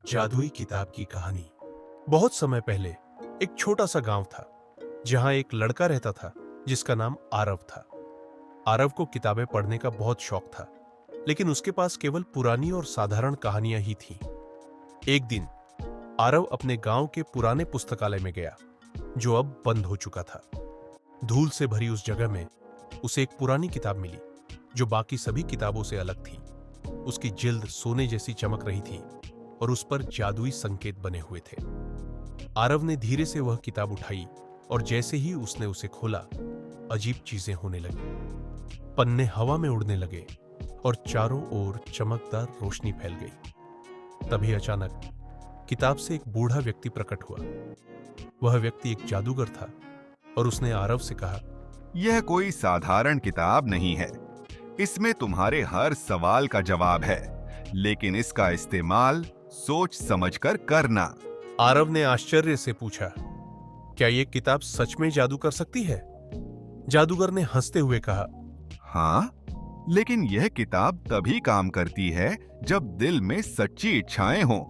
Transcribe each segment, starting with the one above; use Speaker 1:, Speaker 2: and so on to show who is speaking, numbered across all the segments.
Speaker 1: जादुई किताब की कहानी। बहुत समय पहले एक छोटा सा गांव था जहां एक लड़का रहता था जिसका नाम आरव था। आरव को किताबें पढ़ने का बहुत शौक था, लेकिन उसके पास केवल पुरानी और साधारण कहानियां ही थीं। एक दिन आरव अपने गांव के पुराने पुस्तकालय में गया, जो अब बंद हो चुका था। धूल से भरी उस जगह में उसे एक पुरानी किताब मिली जो बाकी सभी किताबों से अलग थी। उसकी जिल्द सोने जैसी चमक रही थी और उस पर जादुई संकेत बने हुए थे। आरव ने धीरे से वह किताब उठाई और जैसे ही उसने उसे खोला, अजीब चीजें होने लगी। पन्ने हवा में उड़ने लगे और चारों ओर चमकदार रोशनी फैल गई। तभी अचानक किताब से एक बूढ़ा व्यक्ति प्रकट हुआ। वह व्यक्ति एक जादूगर था और उसने आरव से कहा,
Speaker 2: यह कोई साधारण किताब नहीं है। इसमें तुम्हारे हर सवाल का जवाब है, लेकिन इसका इस्तेमाल सोच समझकर करना।
Speaker 1: आरव ने आश्चर्य से पूछा, क्या यह किताब सच में जादू कर सकती है? जादूगर ने हंसते हुए कहा,
Speaker 2: हाँ, लेकिन यह किताब तभी काम करती है जब दिल में सच्ची इच्छाएं हों।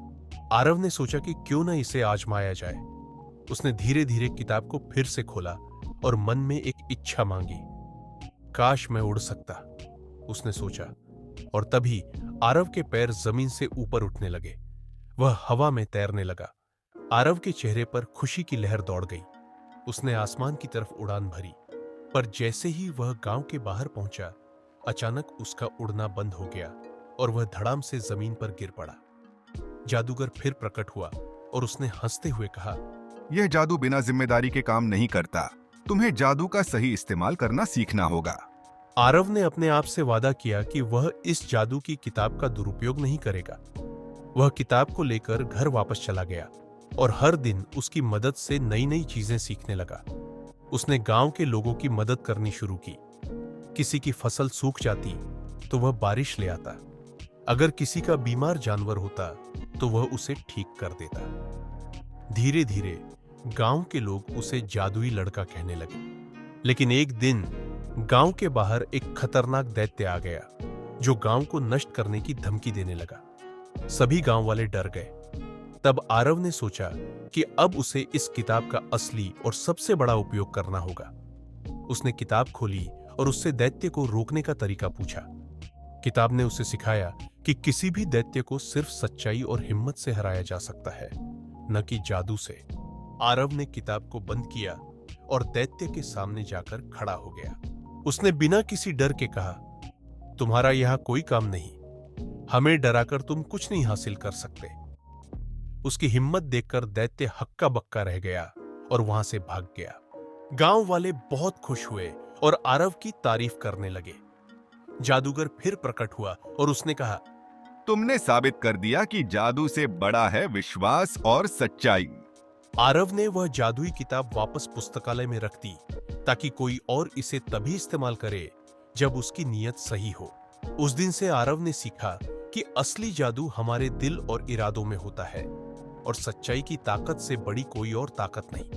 Speaker 1: आरव ने सोचा कि क्यों न इसे आजमाया जाए। उसने धीरे धीरे किताब को फिर से खोला और मन में एक इच्छा मांगी। काश मैं उड़ सकता, उसने सोचा। और तभी आरव के पैर जमीन से ऊपर उठने लगे। वह हवा में तैरने लगा। आरव के चेहरे पर खुशी की लहर दौड़ गई। उसने आसमान की तरफ उड़ान भरी, पर जैसे ही वह गांव के बाहर पहुंचा, अचानक उसका उड़ना बंद हो गया और वह धड़ाम से जमीन पर गिर पड़ा। जादूगर फिर प्रकट हुआ और उसने हंसते हुए कहा,
Speaker 2: यह जादू बिना जिम्मेदारी के काम नहीं करता। तुम्हें जादू का सही इस्तेमाल करना सीखना होगा।
Speaker 1: आरव ने अपने आप से वादा किया कि वह इस जादू की किताब का दुरुपयोग नहीं करेगा। वह किताब को लेकर घर वापस चला गया और हर दिन उसकी मदद से नई नई चीजें सीखने लगा। उसने गांव के लोगों की मदद करनी शुरू की। किसी की फसल सूख जाती तो वह बारिश ले आता। अगर किसी का बीमार जानवर होता तो वह उसे ठीक कर देता। धीरे धीरे गांव के लोग उसे जादुई लड़का कहने लगे। लेकिन एक दिन गांव के बाहर एक खतरनाक दैत्य आ गया, जो गांव को नष्ट करने की धमकी देने लगा। सभी गांव वाले डर गए। तब आरव ने सोचा कि अब उसे इस किताब का असली और सबसे बड़ा उपयोग करना होगा। उसने किताब खोली और उससे दैत्य को रोकने का तरीका पूछा। किताब ने उसे सिखाया कि किसी भी दैत्य को सिर्फ सच्चाई और हिम्मत से हराया जा सकता है, न कि जादू से। आरव ने किताब को बंद किया और दैत्य के सामने जाकर खड़ा हो गया। उसने बिना किसी डर के कहा, तुम्हारा यहां कोई काम नहीं। हमें डराकर तुम कुछ नहीं हासिल कर सकते। उसकी हिम्मत देखकर दैत्य हक्का बक्का रह गया और वहां से भाग गया। गांव वाले बहुत खुश हुए और आरव की तारीफ करने लगे। जादूगर फिर प्रकट हुआ और उसने कहा,
Speaker 2: तुमने साबित कर दिया कि जादू से बड़ा है विश्वास और सच्चाई।
Speaker 1: आरव ने वह जादुई किताब वापस पुस्तकालय में रख दी, ताकि कोई और इसे तभी इस्तेमाल करे जब उसकी नीयत सही हो। उस दिन से आरव ने सीखा कि असली जादू हमारे दिल और इरादों में होता है, और सच्चाई की ताकत से बड़ी कोई और ताकत नहीं।